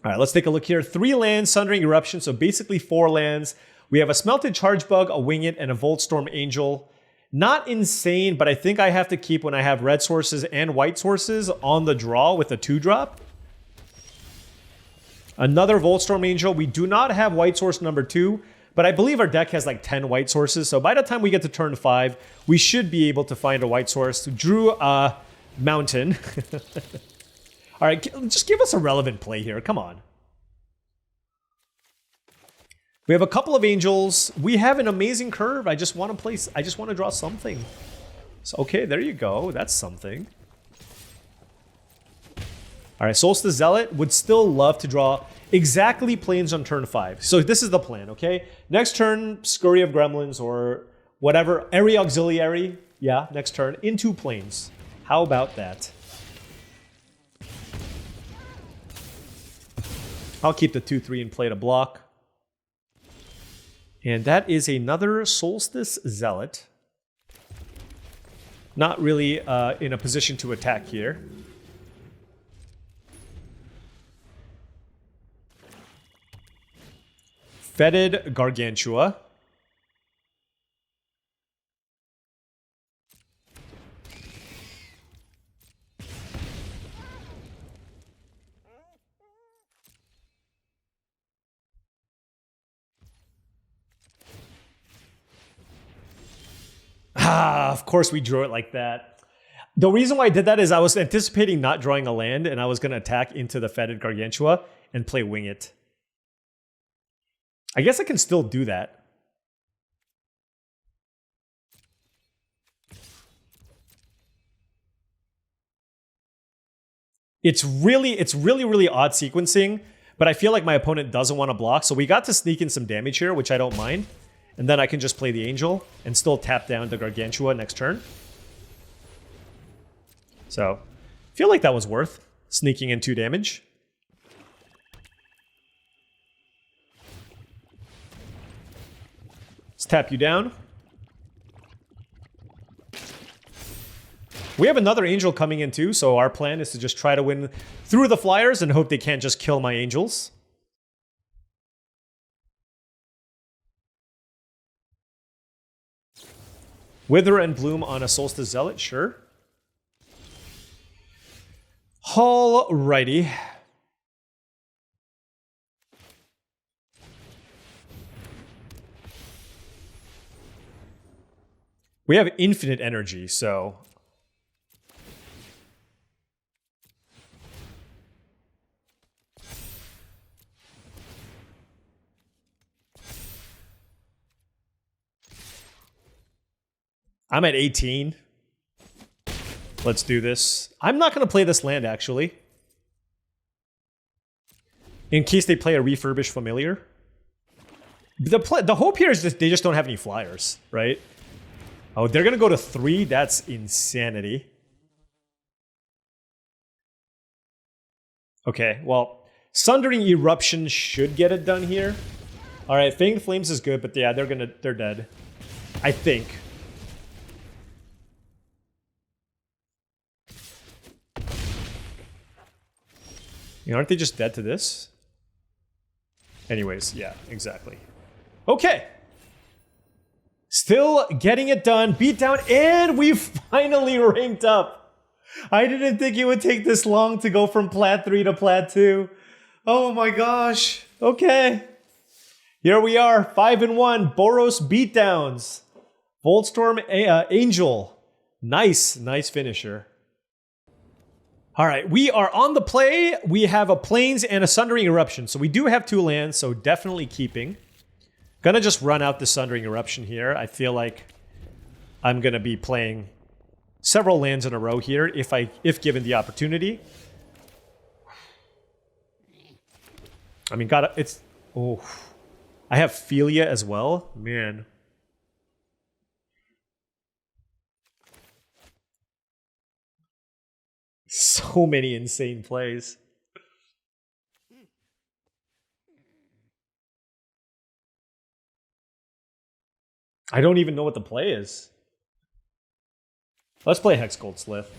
All right, let's take a look here. 3 lands, Sundering Eruption, so basically 4 lands. We have a Smelted Charge Bug, a Wing It, and a Voltstorm Angel. Not insane, but I think I have to keep when I have red sources and white sources on the draw with a 2-drop. Another Voltstorm Angel. We do not have white source number 2, but I believe our deck has like 10 white sources, so by the time we get to turn 5, we should be able to find a white source. Drew a Mountain. All right, just give us a relevant play here. Come on. We have a couple of angels. We have an amazing curve. I just want to place. I just want to draw something. So, okay, there you go. That's something. All right, Solstice Zealot would still love to draw exactly planes on turn 5. So this is the plan, okay? Next turn, Scurry of Gremlins or whatever. Area Auxiliary. Yeah, next turn. Into planes. How about that? I'll keep the 2-3 in play to block. And that is another Solstice Zealot. Not really in a position to attack here. Fetid Gargantua. Of course we drew it like that. The reason why I did that is I was anticipating not drawing a land, and I was going to attack into the Fetid Gargantua and play Wing It. I guess I can still do that. It's really odd sequencing, but I feel like my opponent doesn't want to block, so we got to sneak in some damage here, which I don't mind. And then I can just play the Angel and still tap down the Gargantua next turn. So, I feel like that was worth sneaking in 2 damage. Let's tap you down. We have another Angel coming in too, so our plan is to just try to win through the Flyers and hope they can't just kill my Angels. Wither and Bloom on a Solstice Zealot, sure. Alrighty. We have infinite energy, so... I'm at 18. Let's do this. I'm not going to play this land, actually. In case they play a refurbished familiar. The hope here is that they just don't have any flyers, right? Oh, they're going to go to 3? That's insanity. Okay, well, Sundering Eruption should get it done here. All right, Fanged Flames is good, but yeah, they're dead. I think. You know, aren't they just dead to this? Anyways, yeah, exactly. Okay. Still getting it done. Beat down, and we finally ranked up. I didn't think it would take this long to go from Plat 3 to Plat 2. Oh my gosh. Okay. Here we are, 5-1, Boros beatdowns. Voltstorm Angel. Nice finisher. All right, we are on the play. We have a Plains and a Sundering Eruption. So we do have 2 lands, so definitely keeping. Gonna just run out the Sundering Eruption here. I feel like I'm gonna be playing several lands in a row here if given the opportunity. I mean, I have Philia as well. Man. So many insane plays. I don't even know what the play is. Let's play Hexgold Slith.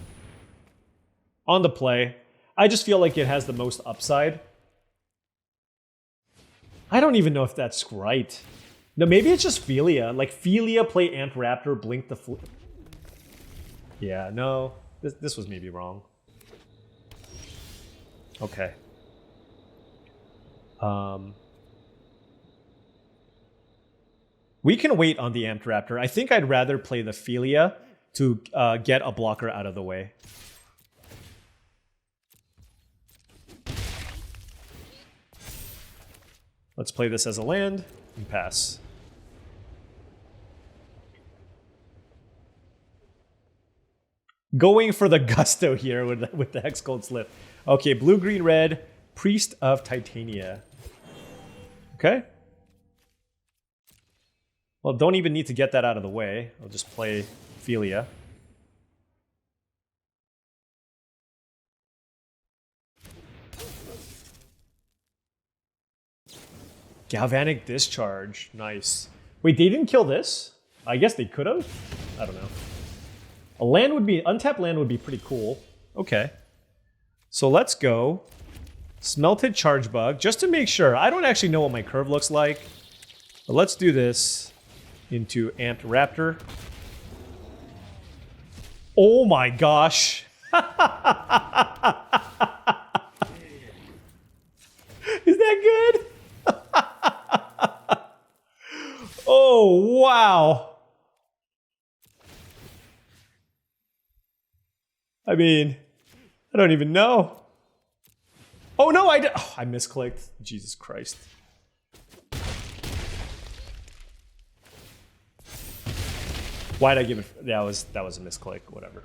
On the play. I just feel like it has the most upside. I don't even know if that's right. No, maybe it's just Philia. Like, Philia, play Amped Raptor, blink the... Yeah, no. This was maybe wrong. Okay. We can wait on the Amped Raptor. I think I'd rather play the Philia to get a blocker out of the way. Let's play this as a land and pass. Going for the gusto here with the Hexgold Slith. Okay, blue, green, red, Priest of Titania. Okay. Well, don't even need to get that out of the way. I'll just play Philia. Galvanic Discharge. Nice. Wait, they didn't kill this? I guess they could have? I don't know. A land would be... Untapped land would be pretty cool. Okay. So let's go. Smelted Charge Bug. Just to make sure. I don't actually know what my curve looks like. But let's do this into Amped Raptor. Oh my gosh. Is that good? Oh, wow. I mean, I don't even know. Oh, no, I misclicked. Jesus Christ. Why'd I give it? That was a misclick. Whatever.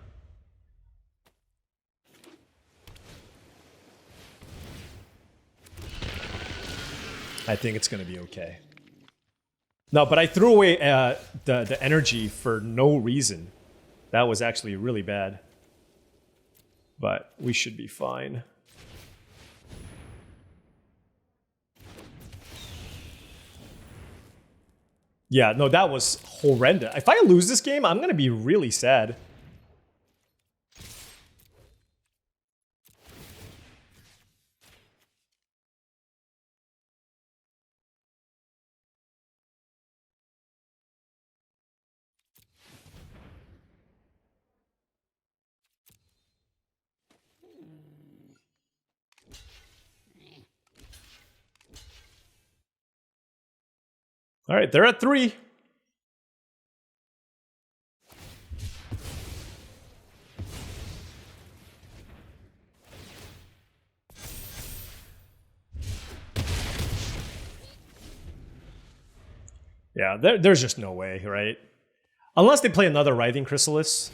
I think it's going to be okay. No, but I threw away the energy for no reason. That was actually really bad. But we should be fine. Yeah, no, that was horrendous. If I lose this game, I'm going to be really sad. All right, they're at 3. Yeah, there's just no way, right? Unless they play another Writhing Chrysalis.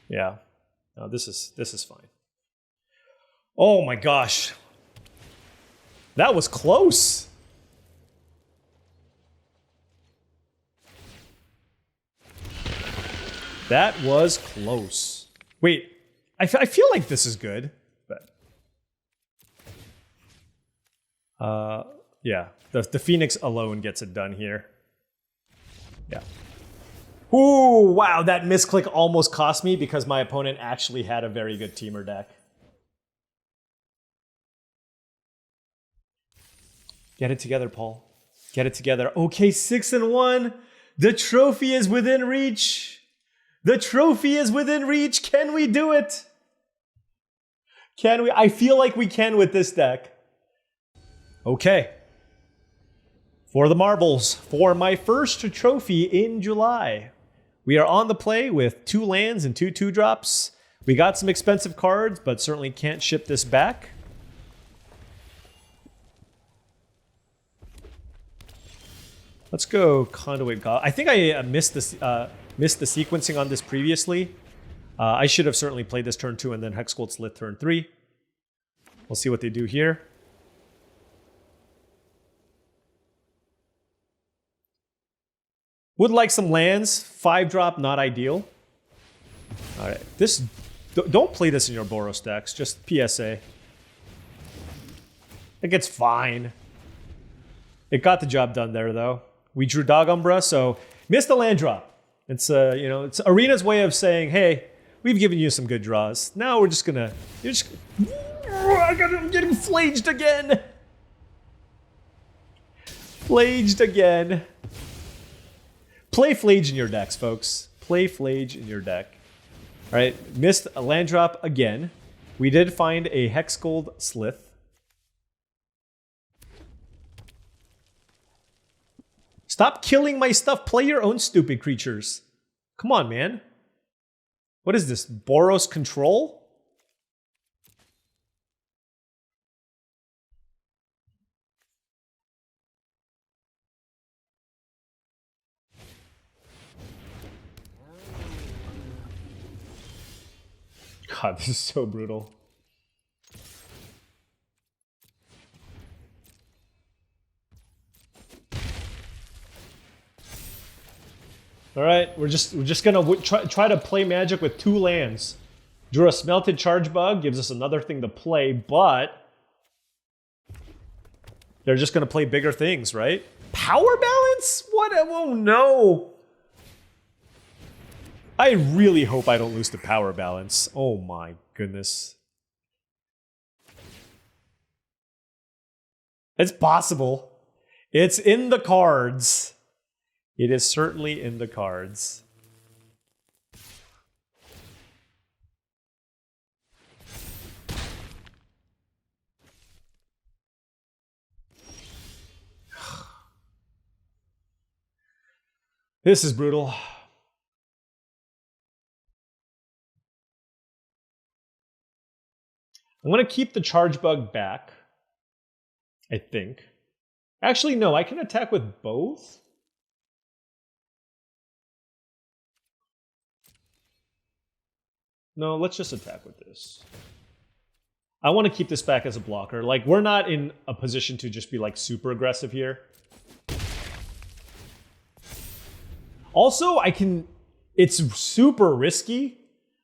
Yeah. No, this is fine. Oh my gosh. That was close. That was close. Wait, I feel like this is good, but yeah, the Phoenix alone gets it done here. Yeah. Ooh, wow, that misclick almost cost me because my opponent actually had a very good teamer deck. Get it together, Paul. Get it together. Okay, 6-1. The trophy is within reach. The trophy is within reach. Can we do it? Can we? I feel like we can with this deck. Okay. For the marbles, for my first trophy in July. We are on the play with 2 lands and 2 2-drops. We got some expensive cards, but certainly can't ship this back. Let's go Conduit God. I think I missed the sequencing on this previously. I should have certainly played this turn 2 and then Hexgold Slith turn 3. We'll see what they do here. Would like some lands. 5-drop, not ideal. All right, this don't play this in your Boros decks. Just PSA. It gets fine. It got the job done there, though. We drew Dog Umbra, so missed the land drop. It's you know, it's Arena's way of saying, hey, we've given you some good draws. Now we're just gonna. I'm getting flaged again. Flaged again. Play Flage in your decks, folks. Play Flage in your deck. All right, missed a land drop again. We did find a Hexgold Slith. Stop killing my stuff. Play your own stupid creatures. Come on, man. What is this? Boros Control? God, this is so brutal. All right, we're just gonna try to play Magic with 2 lands. Drew a Smelted Charge Bug, gives us another thing to play, but they're just gonna play bigger things, right? Power Balance? What? Oh no! I really hope I don't lose to Power Balance. Oh my goodness. It's possible. It's in the cards. It is certainly in the cards. This is brutal. I'm going to keep the Charge Bug back, I think. Actually, no, I can attack with both. No, let's just attack with this. I want to keep this back as a blocker. Like, we're not in a position to just be, like, super aggressive here. Also, it's super risky,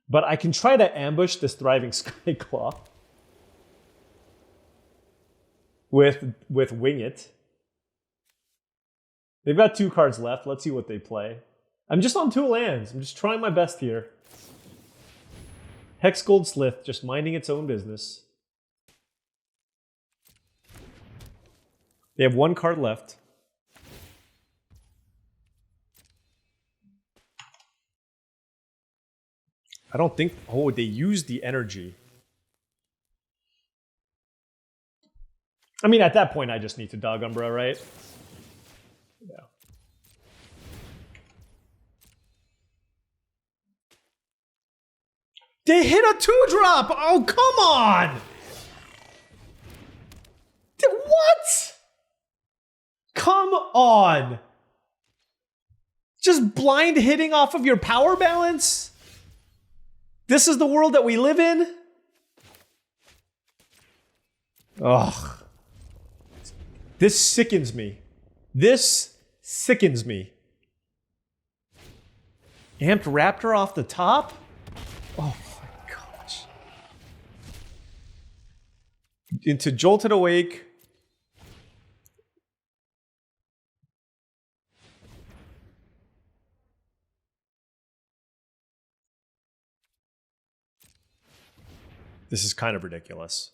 but I can try to ambush this Thriving Skyclaw with Wing It. They've got 2 cards left. Let's see what they play. I'm just on 2 lands. I'm just trying my best here. Hexgold Slith, just minding its own business. They have 1 card left. I don't think... Oh, they used the energy. I mean, at that point, I just need to Dog Umbra, right? Yeah. They hit a 2-drop! Oh, come on! What? Come on! Just blind hitting off of your Power Balance? This is the world that we live in? Ugh. This sickens me. This sickens me. Amped Raptor off the top? Oh my gosh. Into Jolted Awake. This is kind of ridiculous.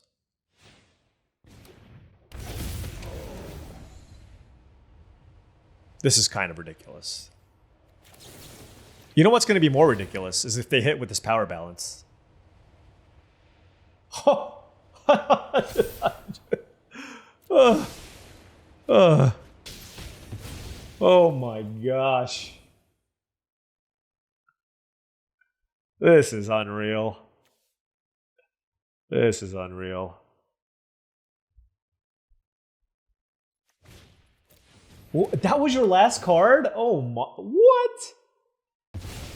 This is kind of ridiculous. You know what's going to be more ridiculous is if they hit with this Power Balance. Oh my gosh. This is unreal. This is unreal. That was your last card? Oh my, what?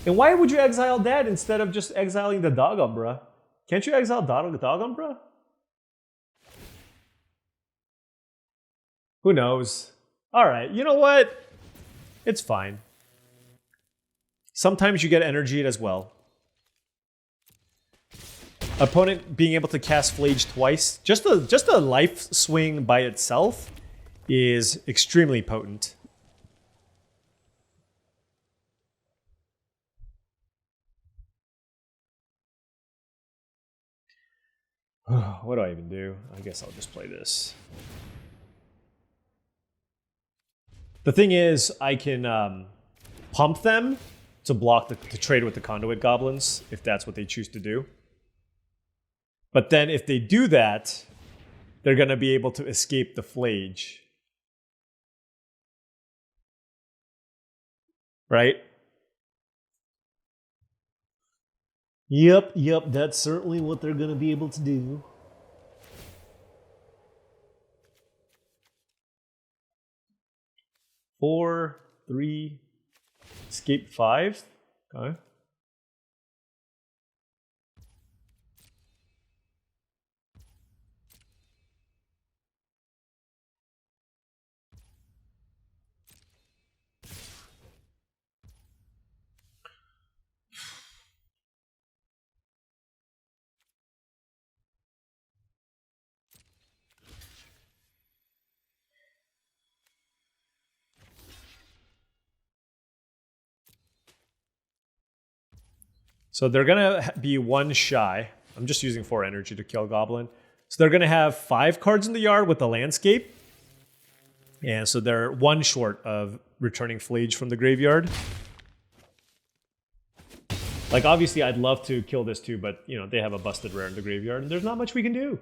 And why would you exile that instead of just exiling the Dog Umbra? Can't you exile Dog Umbra? Who knows? Alright, you know what? It's fine. Sometimes you get energy as well. Opponent being able to cast Flage twice, just a life swing by itself is extremely potent. What do I even do? I guess I'll just play this. The thing is, I can pump them to block to trade with the Conduit Goblins, if that's what they choose to do. But then if they do that, they're going to be able to escape the Flage. Right? Yep, that's certainly what they're going to be able to do. Four, three, escape 5. Okay. So they're going to be 1 shy. I'm just using 4 energy to kill Goblin. So they're going to have 5 cards in the yard with the landscape. And so they're 1 short of returning Flage from the graveyard. Like, obviously, I'd love to kill this too, but, you know, they have a busted rare in the graveyard, and there's not much we can do.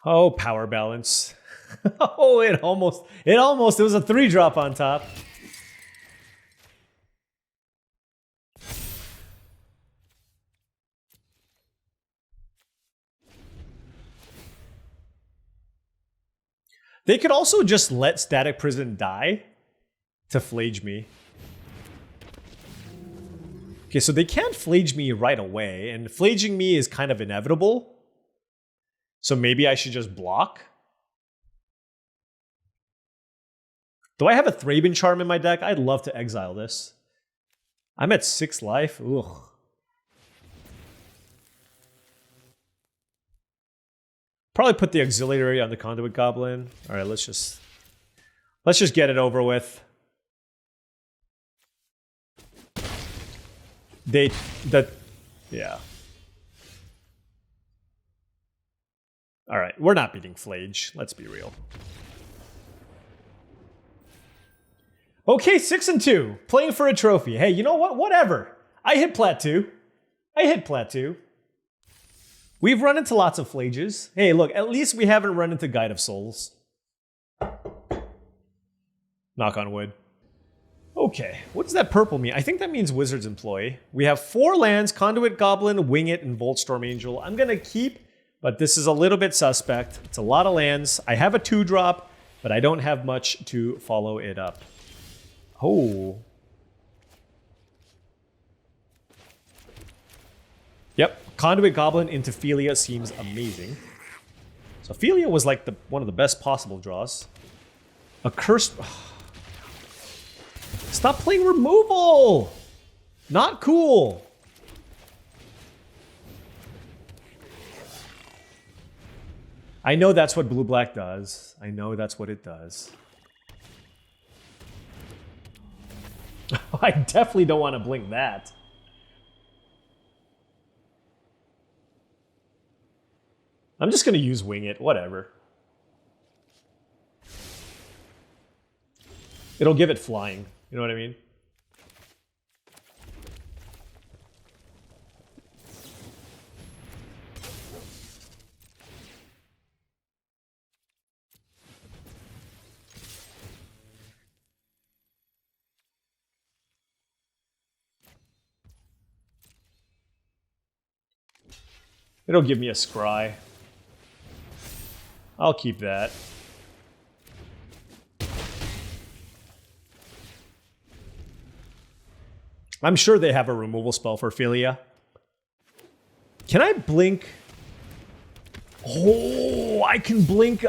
Oh, power balance. Oh, it was a 3-drop on top. They could also just let Static Prison die to Flage me. Okay, so they can't Flage me right away, and Flaging me is kind of inevitable. So maybe I should just block? Do I have a Thraben Charm in my deck? I'd love to exile this. I'm at 6 life. Ugh. Probably put the Auxiliary on the Conduit Goblin. All right, let's just get it over with. Yeah. All right, we're not beating Flage. Let's be real. Okay, 6-2, playing for a trophy. Hey, you know what? Whatever. I hit Plateau. We've run into lots of Flages. Hey, look, at least we haven't run into Guide of Souls. Knock on wood. Okay, what does that purple mean? I think that means Wizard's Employee. We have 4 lands, Conduit Goblin, Wing It, and Voltstorm Angel. I'm gonna keep, but this is a little bit suspect. It's a lot of lands. I have a 2-drop, but I don't have much to follow it up. Oh. Yep, Conduit Goblin into Philia seems amazing. So Philia was like one of the best possible draws. A Cursed... Stop playing removal! Not cool! I know that's what blue-black does. I know that's what it does. I definitely don't want to blink that. I'm just going to use Wing It, whatever. It'll give it flying. You know what I mean? It'll give me a scry. I'll keep that. I'm sure they have a removal spell for Philia. Can I blink? Oh, I can blink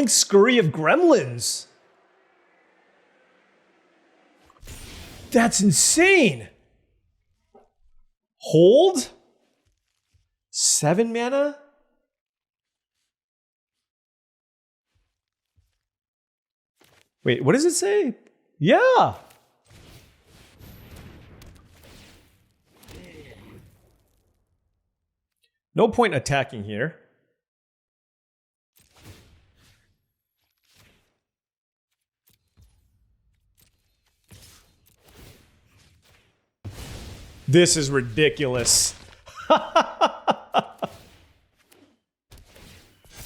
Scurry of Gremlins. That's insane. Hold? 7 mana? Wait, what does it say? Yeah. No point attacking here. This is ridiculous.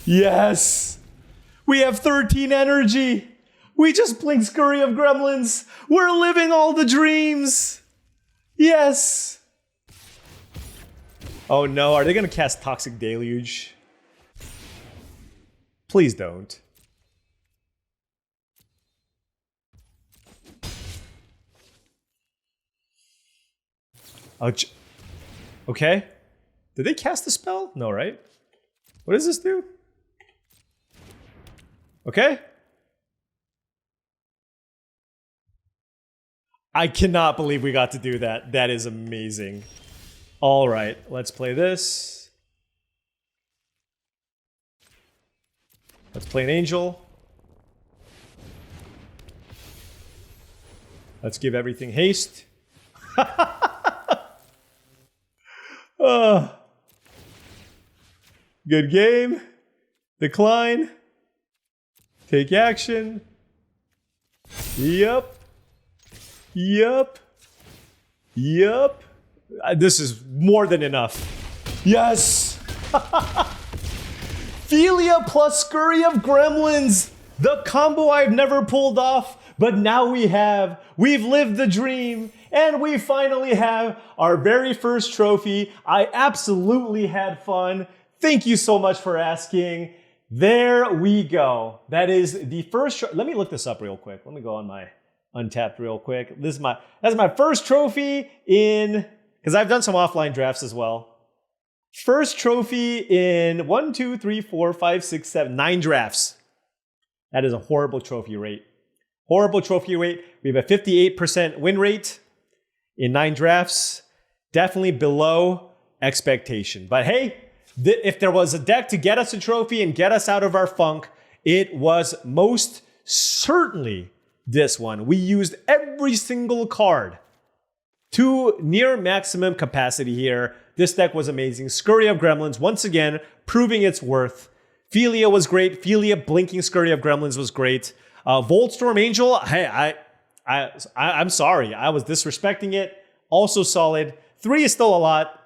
Yes! We have 13 energy! We just blinked Scurry of Gremlins! We're living all the dreams! Yes! Oh no, are they gonna cast Toxic Deluge? Please don't. Ouch. Okay. Did they cast the spell? No, right? What does this do? Okay. I cannot believe we got to do that. That is amazing. All right, let's play this. Let's play an Angel. Let's give everything haste. Good game. Decline. Take action. Yup. Yup. Yup. This is more than enough. Yes! Philia plus Scurry of Gremlins! The combo I've never pulled off, but now we have. We've lived the dream, and we finally have our very first trophy. I absolutely had fun. Thank you so much for asking. There we go. That is the first. Let me look this up real quick. Let me go on my Untapped real quick. That's my first trophy in, because I've done some offline drafts as well. First trophy in 1, 2, 3, 4, 5, 6, 7, 9 drafts. That is a horrible trophy rate. Horrible trophy rate. We have a 58% win rate in 9 drafts. Definitely below expectation. But hey, if there was a deck to get us a trophy and get us out of our funk, it was most certainly this one. We used every single card to near maximum capacity here. This deck was amazing. Scurry of Gremlins, once again, proving its worth. Philia was great. Philia blinking Scurry of Gremlins was great. Voltstorm Angel, hey, I'm sorry. I was disrespecting it. Also solid. 3 is still a lot.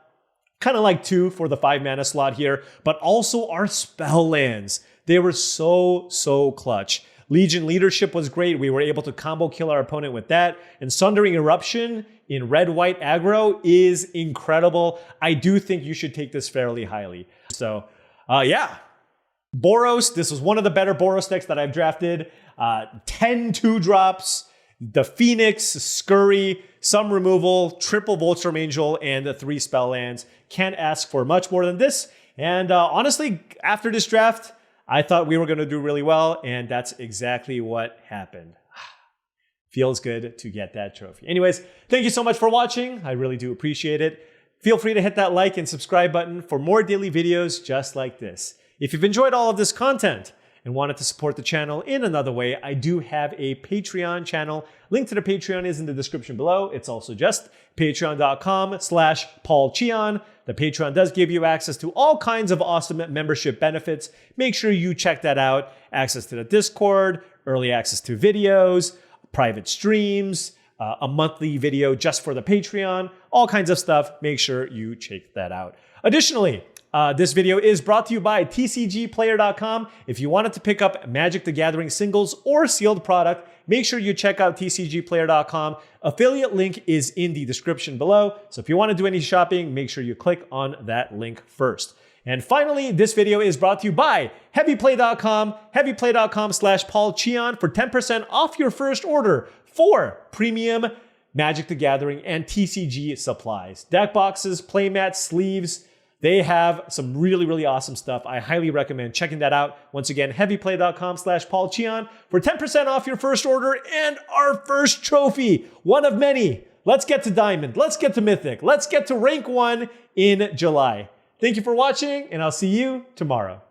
Kind of like 2 for the 5 mana slot here. But also our spell lands. They were so clutch. Legion Leadership was great. We were able to combo kill our opponent with that. And Sundering Eruption in red-white aggro is incredible. I do think you should take this fairly highly. So, yeah. Boros, this was one of the better Boros decks that I've drafted. 10 2-drops, the Phoenix, Scurry, some removal, triple Voltstorm Angel, and the 3 spell lands. Can't ask for much more than this. And honestly, after this draft, I thought we were going to do really well, and that's exactly what happened. Feels good to get that trophy. Anyways, thank you so much for watching. I really do appreciate it. Feel free to hit that like and subscribe button for more daily videos just like this. If you've enjoyed all of this content and wanted to support the channel in another way, I do have a Patreon channel. Link to the Patreon is in the description below. It's also just patreon.com/paulcheon. The Patreon does give you access to all kinds of awesome membership benefits. Make sure you check that out. Access to the Discord, early access to videos, private streams, a monthly video just for the Patreon, all kinds of stuff. Make sure you check that out. Additionally, this video is brought to you by tcgplayer.com. If you wanted to pick up Magic the Gathering singles or sealed product, make sure you check out tcgplayer.com. Affiliate link is in the description below. So if you want to do any shopping, make sure you click on that link first. And finally, this video is brought to you by heavyplay.com, heavyplay.com/paulcheon for 10% off your first order for premium Magic the Gathering and TCG supplies. Deck boxes, playmats, sleeves. They have some really, really awesome stuff. I highly recommend checking that out. Once again, heavyplay.com/paulcheon for 10% off your first order and our first trophy, one of many. Let's get to Diamond. Let's get to Mythic. Let's get to Rank 1 in July. Thank you for watching, and I'll see you tomorrow.